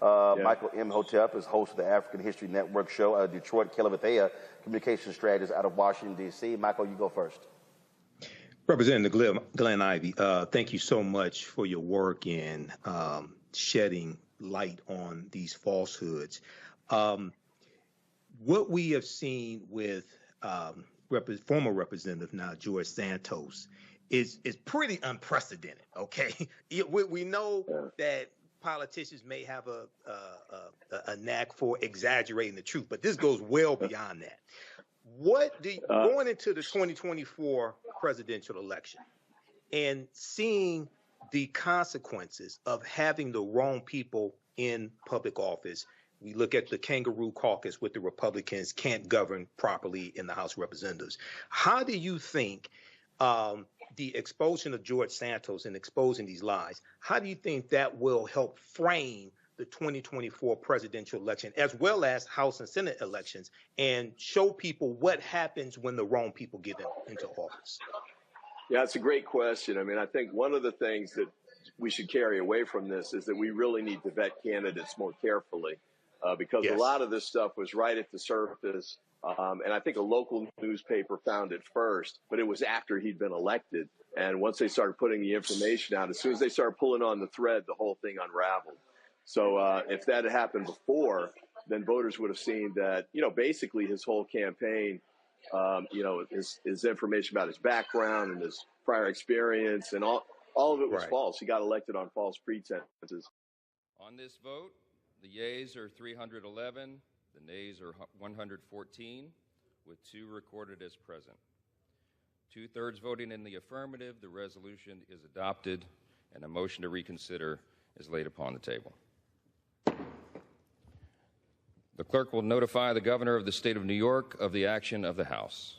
Michael Imhotep is host of the African History Network show out of Detroit, Kelavathea, communication strategist out of Washington, D.C. Michael, you go first. Representative Glenn Ivey, thank you so much for your work in shedding light on these falsehoods. What we have seen with former Representative now George Santos is pretty unprecedented. Okay, we know that politicians may have a knack for exaggerating the truth, but this goes well beyond that. What do going into the 2024 presidential election and seeing the consequences of having the wrong people in public office? We look at the kangaroo caucus with the Republicans can't govern properly in the House of Representatives. How do you think the expulsion of George Santos and exposing these lies, how do you think that will help frame the 2024 presidential election, as well as House and Senate elections, and show people what happens when the wrong people get into office? Yeah, it's a great question. I mean, I think one of the things that we should carry away from this is that we really need to vet candidates more carefully because a lot of this stuff was right at the surface. And I think a local newspaper found it first, but it was after he'd been elected. And once they started putting the information out, as soon as they started pulling on the thread, the whole thing unraveled. So if that had happened before, then voters would have seen that, basically his whole campaign, his information about his background and his prior experience and all of it was false. He got elected on false pretenses. On this vote, the yeas are 311, the nays are 114, with 2 recorded as present. 2/3 voting in the affirmative, the resolution is adopted, and a motion to reconsider is laid upon the table. The clerk will notify the governor of the state of New York of the action of the House.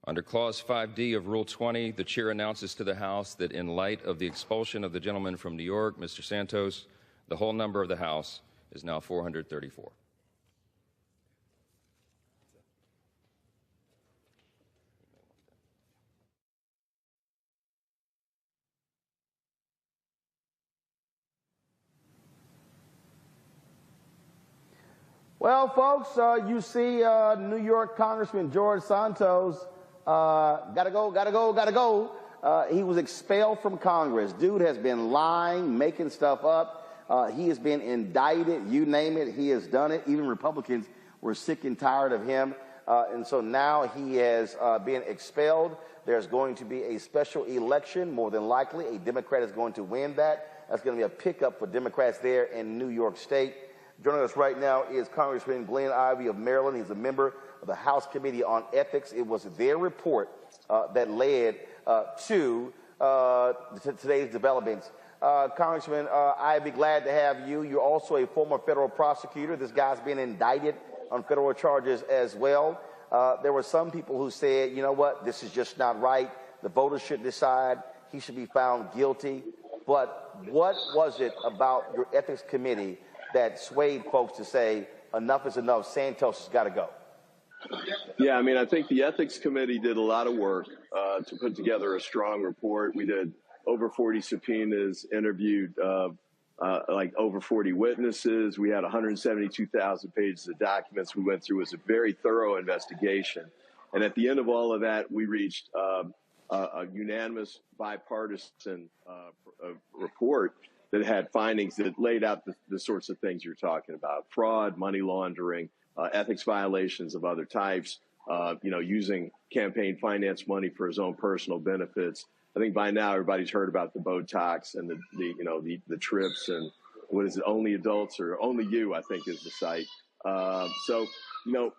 Under Clause 5D of Rule 20, the chair announces to the House that in light of the expulsion of the gentleman from New York, Mr. Santos, the whole number of the House is now 434. Well, folks, you see New York Congressman George Santos, gotta go. He was expelled from Congress. Dude has been lying, making stuff up. He has been indicted, you name it, he has done it. Even Republicans were sick and tired of him. And so now he has been expelled. There's going to be a special election, more than likely. A Democrat is going to win that. That's going to be a pickup for Democrats there in New York State. Joining us right now is Congressman Glenn Ivey of Maryland. He's a member of the House Committee on Ethics. It was their report that led to today's developments. Congressman Ivey, glad to have you. You're also a former federal prosecutor. This guy's been indicted on federal charges as well. There were some people who said, you know what, this is just not right. The voters should decide. He should be found guilty. But what was it about your ethics committee that swayed folks to say enough is enough, Santos has got to go? Yeah, I mean, I think the ethics committee did a lot of work to put together a strong report. We did over 40 subpoenas, interviewed like over 40 witnesses. We had 172,000 pages of documents we went through. It was a very thorough investigation. And at the end of all of that, we reached a unanimous bipartisan report that had findings that laid out the sorts of things you're talking about: fraud, money laundering, ethics violations of other types, using campaign finance money for his own personal benefits. I think by now everybody's heard about the Botox and the trips and what is it, Only Adults or Only You, I think is the site. So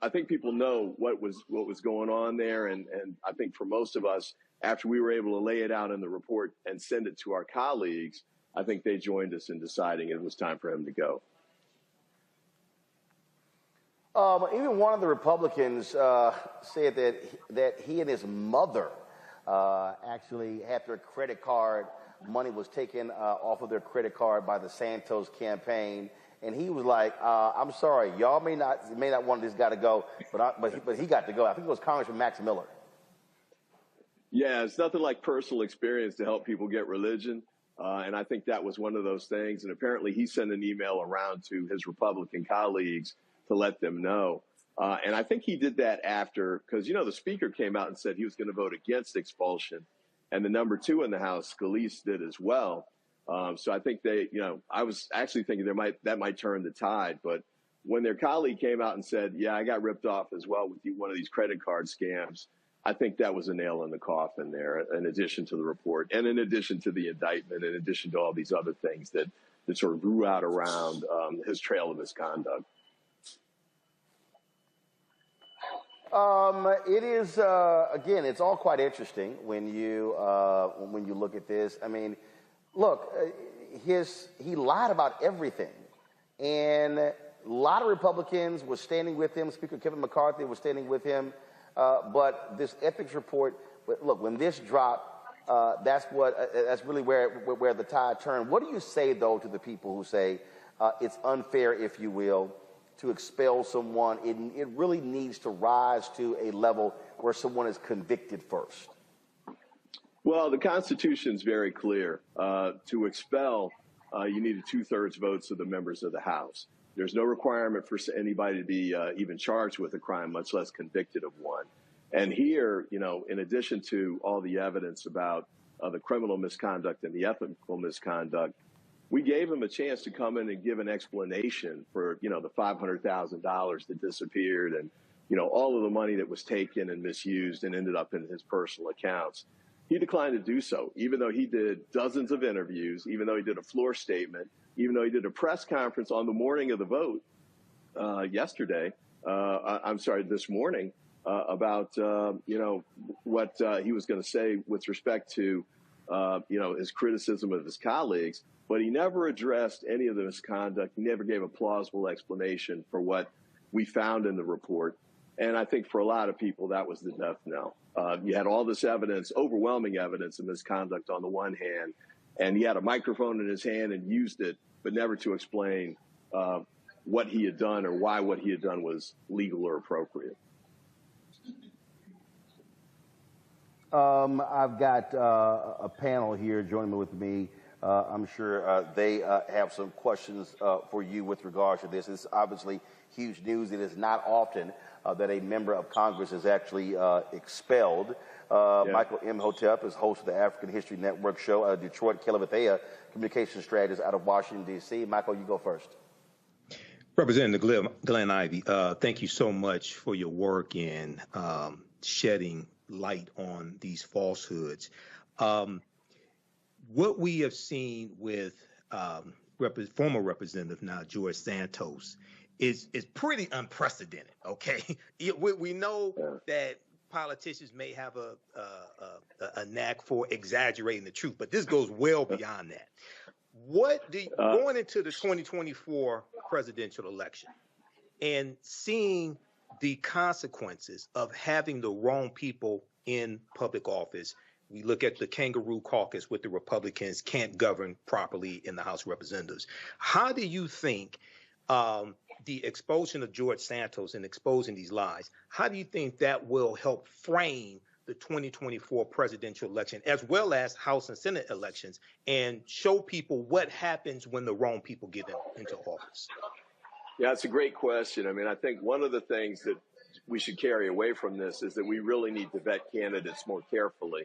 I think people know what was going on there, and I think for most of us, after we were able to lay it out in the report and send it to our colleagues, I think they joined us in deciding it was time for him to go. Even one of the Republicans said that he and his mother actually had their credit card, money was taken off of their credit card by the Santos campaign. And he was like, I'm sorry, y'all may not want this guy to go, but he got to go. I think it was Congressman Max Miller. Yeah, it's nothing like personal experience to help people get religion. And I think that was one of those things. And apparently he sent an email around to his Republican colleagues to let them know. And I think he did that after, because, the speaker came out and said he was going to vote against expulsion. And the number 2 in the House, Scalise, did as well. So I think I was actually thinking that might turn the tide. But when their colleague came out and said, yeah, I got ripped off as well with one of these credit card scams, I think that was a nail in the coffin there, in addition to the report and in addition to the indictment, in addition to all these other things that sort of grew out around his trail of misconduct. It is, again, it's all quite interesting when you look at this. I mean, look, he lied about everything. And a lot of Republicans were standing with him. Speaker Kevin McCarthy was standing with him. But this ethics report, look, when this dropped, that's really where the tide turned. What do you say, though, to the people who say it's unfair, if you will, to expel someone? It really needs to rise to a level where someone is convicted first. Well, the Constitution's very clear. To expel, you need a 2/3 votes of the members of the House. There's no requirement for anybody to be even charged with a crime, much less convicted of one. And here, in addition to all the evidence about the criminal misconduct and the ethical misconduct, we gave him a chance to come in and give an explanation for, the $500,000 that disappeared and, all of the money that was taken and misused and ended up in his personal accounts. He declined to do so, even though he did dozens of interviews, even though he did a floor statement, even though he did a press conference on the morning of the vote this morning about, what he was going to say with respect to, his criticism of his colleagues. But he never addressed any of the misconduct. He never gave a plausible explanation for what we found in the report. And I think for a lot of people, that was the death knell. You had all this evidence, overwhelming evidence of misconduct on the one hand, and he had a microphone in his hand and used it, but never to explain what he had done or why what he had done was legal or appropriate. I've got a panel here joining with me. I'm sure they have some questions for you with regards to this. It's obviously huge news. It is not often that a member of Congress is actually expelled. Michael Imhotep is host of the African History Network show out of Detroit, Kelly communication strategist out of Washington, D.C. Michael, you go first. Representative Glenn Ivey, thank you so much for your work in shedding light on these falsehoods. What we have seen with former Representative now George Santos is pretty unprecedented. Okay, we know that politicians may have a knack for exaggerating the truth, but this goes well beyond that. Going into the 2024 presidential election and seeing the consequences of having the wrong people in public office, we look at the kangaroo caucus with the Republicans can't govern properly in the House of Representatives. How do you think the expulsion of George Santos and exposing these lies, how do you think that will help frame the 2024 presidential election, as well as House and Senate elections, and show people what happens when the wrong people get into office? Yeah, it's a great question. I mean, I think one of the things that we should carry away from this is that we really need to vet candidates more carefully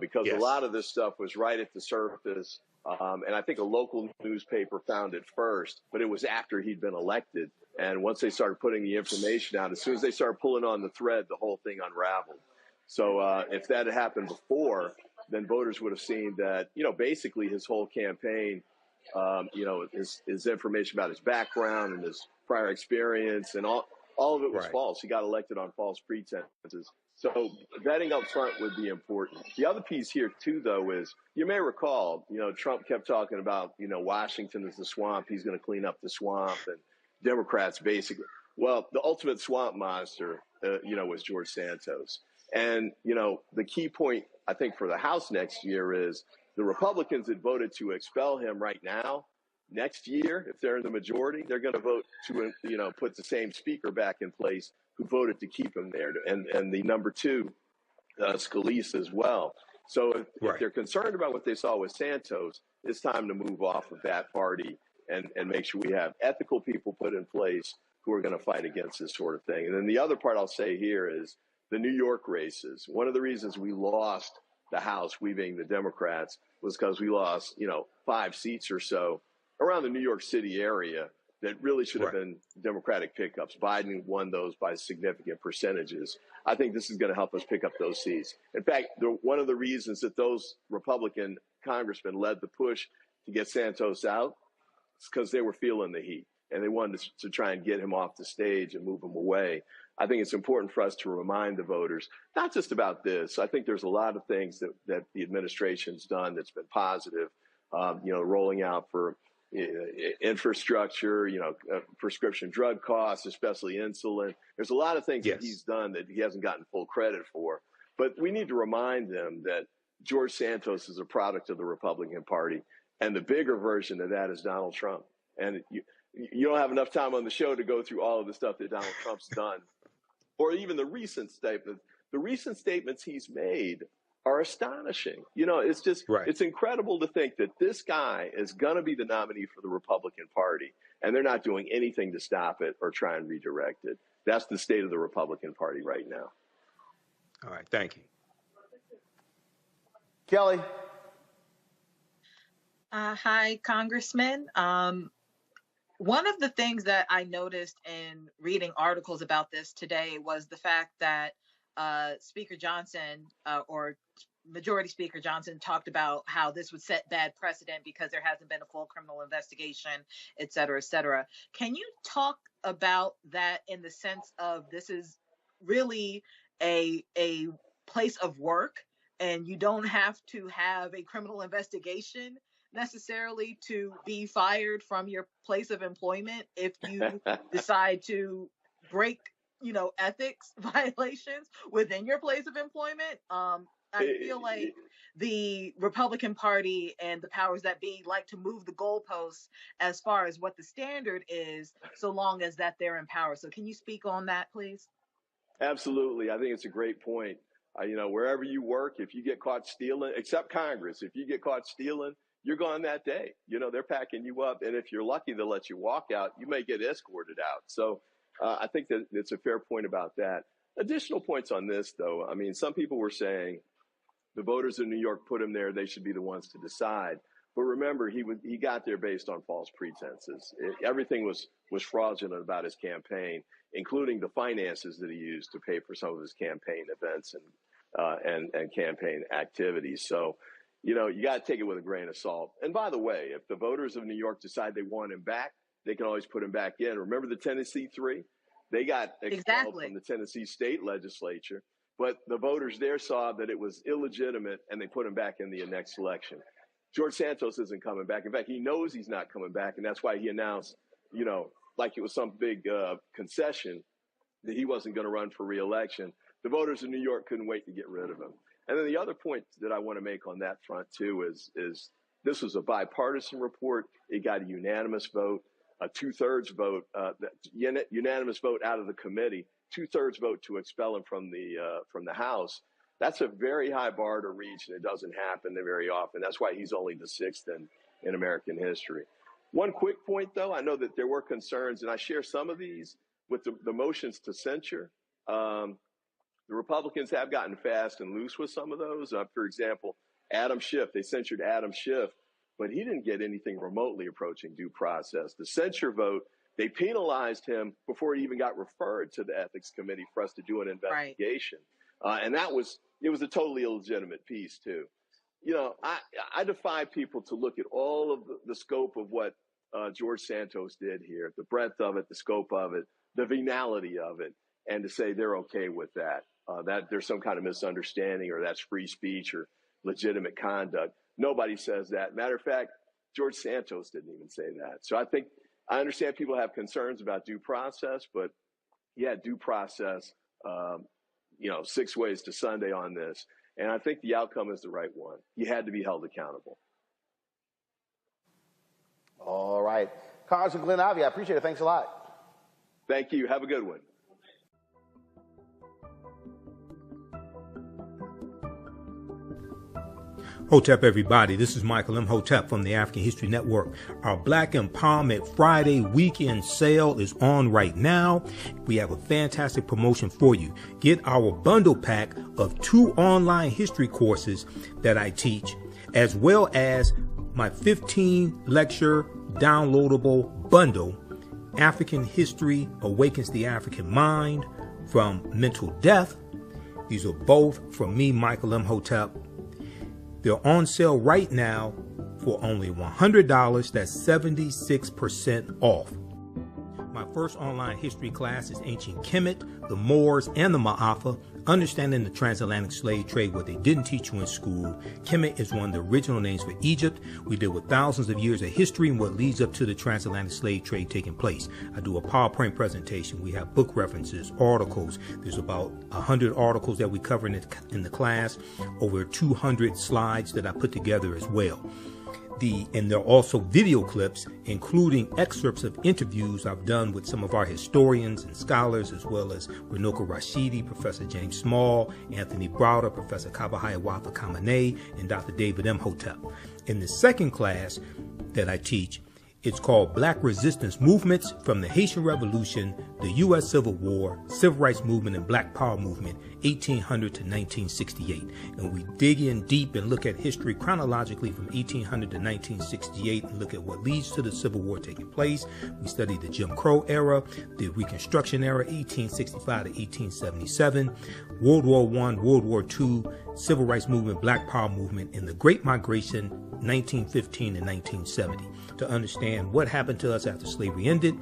because a lot of this stuff was right at the surface. And I think a local newspaper found it first, but it was after he'd been elected. And once they started putting the information out, as soon as they started pulling on the thread, the whole thing unraveled. So if that had happened before, then voters would have seen that, basically his whole campaign, his information about his background and his prior experience and all of it was false. He got elected on false pretenses. So vetting up front would be important. The other piece here, too, though, is you may recall, Trump kept talking about, Washington is the swamp. He's going to clean up the swamp, and Democrats basically. Well, the ultimate swamp monster, was George Santos. And, the key point, I think, for the House next year is the Republicans that voted to expel him right now, next year, if they're in the majority, they're going to vote to, put the same speaker back in place who voted to keep him there, and the number 2, Scalise as well. So if they're concerned about what they saw with Santos, it's time to move off of that party and make sure we have ethical people put in place who are going to fight against this sort of thing. And then the other part I'll say here is the New York races. One of the reasons we lost the House, we being the Democrats, was because we lost, 5 seats or so around the New York City area that really should have been Democratic pickups. Biden won those by significant percentages. I think this is going to help us pick up those seats. In fact, one of the reasons that those Republican congressmen led the push to get Santos out is because they were feeling the heat and they wanted to try and get him off the stage and move him away. I think it's important for us to remind the voters, not just about this. I think there's a lot of things that the administration's done that's been positive, rolling out for infrastructure, prescription drug costs, especially insulin. There's a lot of things that he's done that he hasn't gotten full credit for. But we need to remind them that George Santos is a product of the Republican Party. And the bigger version of that is Donald Trump. And you don't have enough time on the show to go through all of the stuff that Donald Trump's done, or even the recent statements. The recent statements he's made are astonishing. It's just, it's incredible to think that this guy is going to be the nominee for the Republican Party, and they're not doing anything to stop it or try and redirect it. That's the state of the Republican Party right now. All right. Thank you. Kelly. Hi, Congressman. One of the things that I noticed in reading articles about this today was the fact that Speaker Johnson or Majority Speaker Johnson talked about how this would set bad precedent because there hasn't been a full criminal investigation, et cetera, et cetera. Can you talk about that in the sense of this is really a place of work and you don't have to have a criminal investigation necessarily to be fired from your place of employment if you decide to break, ethics violations within your place of employment? I feel like the Republican Party and the powers that be like to move the goalposts as far as what the standard is, so long as that they're in power. So can you speak on that, please? Absolutely. I think it's a great point. Wherever you work, if you get caught stealing, except Congress, if you get caught stealing, you're gone that day. They're packing you up. And if you're lucky, they'll let you walk out. You may get escorted out. So I think that it's a fair point about that. Additional points on this, though. I mean, some people were saying the voters of New York put him there. They should be the ones to decide. But remember, he got there based on false pretenses. Everything was fraudulent about his campaign, including the finances that he used to pay for some of his campaign events and campaign activities. So, you got to take it with a grain of salt. And by the way, if the voters of New York decide they want him back, they can always put him back in. Remember the Tennessee 3? They got expelled from the Tennessee state legislature, but the voters there saw that it was illegitimate and they put him back in the next election. George Santos isn't coming back. In fact, he knows he's not coming back, and that's why he announced, like it was some big concession that he wasn't going to run for re-election. The voters of New York couldn't wait to get rid of him. And then the other point that I want to make on that front, too, is this was a bipartisan report. It got a unanimous vote, a 2/3 vote, unanimous vote out of the committee, 2/3 vote to expel him from the House. That's a very high bar to reach, and it doesn't happen very often. That's why he's only the 6th in American history. One quick point, though, I know that there were concerns, and I share some of these with the motions to censure. The Republicans have gotten fast and loose with some of those. For example, Adam Schiff, they censured Adam Schiff, but he didn't get anything remotely approaching due process. The censure vote, they penalized him before he even got referred to the Ethics Committee for us to do an investigation. And it was a totally illegitimate piece, too. I defy people to look at all of the scope of what George Santos did here, the breadth of it, the scope of it, the venality of it, and to say they're okay with that, that there's some kind of misunderstanding or that's free speech or legitimate conduct. Nobody says that. Matter of fact, George Santos didn't even say that. So I understand people have concerns about due process, but due process, 6 ways to Sunday on this. And I think the outcome is the right one. You had to be held accountable. All right. Congressman Glenn Ivey, I appreciate it. Thanks a lot. Thank you. Have a good one. Hotep, everybody. This is Michael Imhotep from the African History Network. Our Black Empowerment Friday weekend sale is on right now. We have a fantastic promotion for you. Get our bundle pack of 2 online history courses that I teach, as well as my 15 lecture downloadable bundle, African History Awakens the African Mind from Mental Death. These are both from me, Michael Imhotep. They're on sale right now for only $100. That's 76% off. My first online history class is Ancient Kemet, the Moors, and the Ma'afa, Understanding the Transatlantic Slave Trade, what they didn't teach you in school. Kemet is one of the original names for Egypt. We deal with thousands of years of history and what leads up to the transatlantic slave trade taking place. I do a PowerPoint presentation. We have book references, articles. There's about 100 articles that we cover in the class, over 200 slides that I put together as well. And there are also video clips, including excerpts of interviews I've done with some of our historians and scholars, as well as Renoka Rashidi, Professor James Small, Anthony Browder, Professor Kabahayawafa Kamene, and Dr. David Imhotep. In the second class that I teach, it's called Black Resistance Movements from the Haitian Revolution, the U.S. Civil War, Civil Rights Movement, and Black Power Movement, 1800 to 1968. And we dig in deep and look at history chronologically from 1800 to 1968 and look at what leads to the Civil War taking place. We study the Jim Crow era, the Reconstruction era, 1865 to 1877, World War I, World War II, Civil Rights Movement, Black Power Movement, and the Great Migration, 1915 and 1970. To understand what happened to us after slavery ended,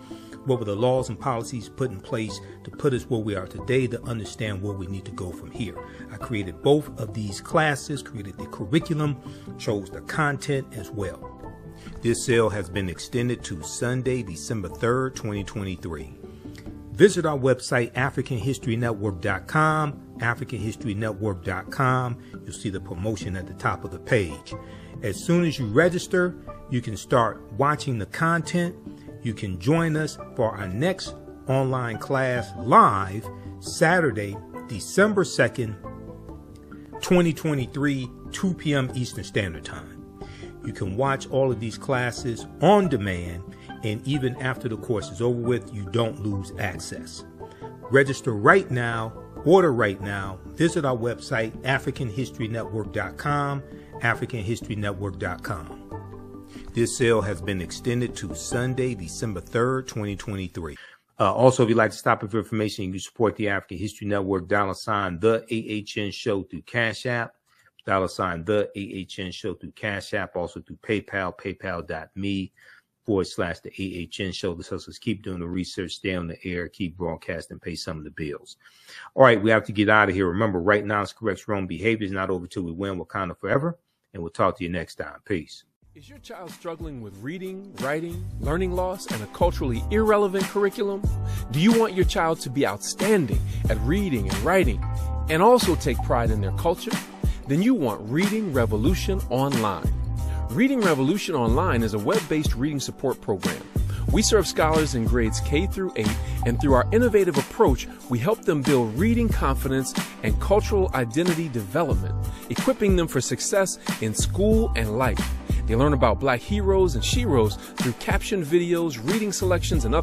what were the laws and policies put in place to put us where we are today, to understand where we need to go from here. I created both of these classes, created the curriculum, chose the content as well. This sale has been extended to Sunday, December 3rd, 2023. Visit our website, AfricanHistoryNetwork.com, AfricanHistoryNetwork.com. You'll see the promotion at the top of the page. As soon as you register, you can start watching the content. You can join us for our next online class live Saturday, December 2nd, 2023, 2 p.m. Eastern Standard Time. You can watch all of these classes on demand, and even after the course is over with, you don't lose access. Register right now, order right now. Visit our website, AfricanHistoryNetwork.com, AfricanHistoryNetwork.com. This sale has been extended to Sunday, December 3rd, 2023. Also, if you'd like to stop for information, you can support the African History Network, $ the AHN Show through Cash App, $ the AHN Show through Cash App, also through PayPal, paypal.me/the AHN Show. This helps us keep doing the research, stay on the air, keep broadcasting, pay some of the bills. All right, we have to get out of here. Remember, right now, it's correct wrong behavior is not over till we win Wakanda forever. And we'll talk to you next time. Peace. Is your child struggling with reading, writing, learning loss, and a culturally irrelevant curriculum? Do you want your child to be outstanding at reading and writing and also take pride in their culture? Then you want Reading Revolution Online. Reading Revolution Online is a web-based reading support program. We serve scholars in grades K through 8, and through our innovative approach, we help them build reading confidence and cultural identity development, equipping them for success in school and life. They learn about Black heroes and sheroes through captioned videos, reading selections, and other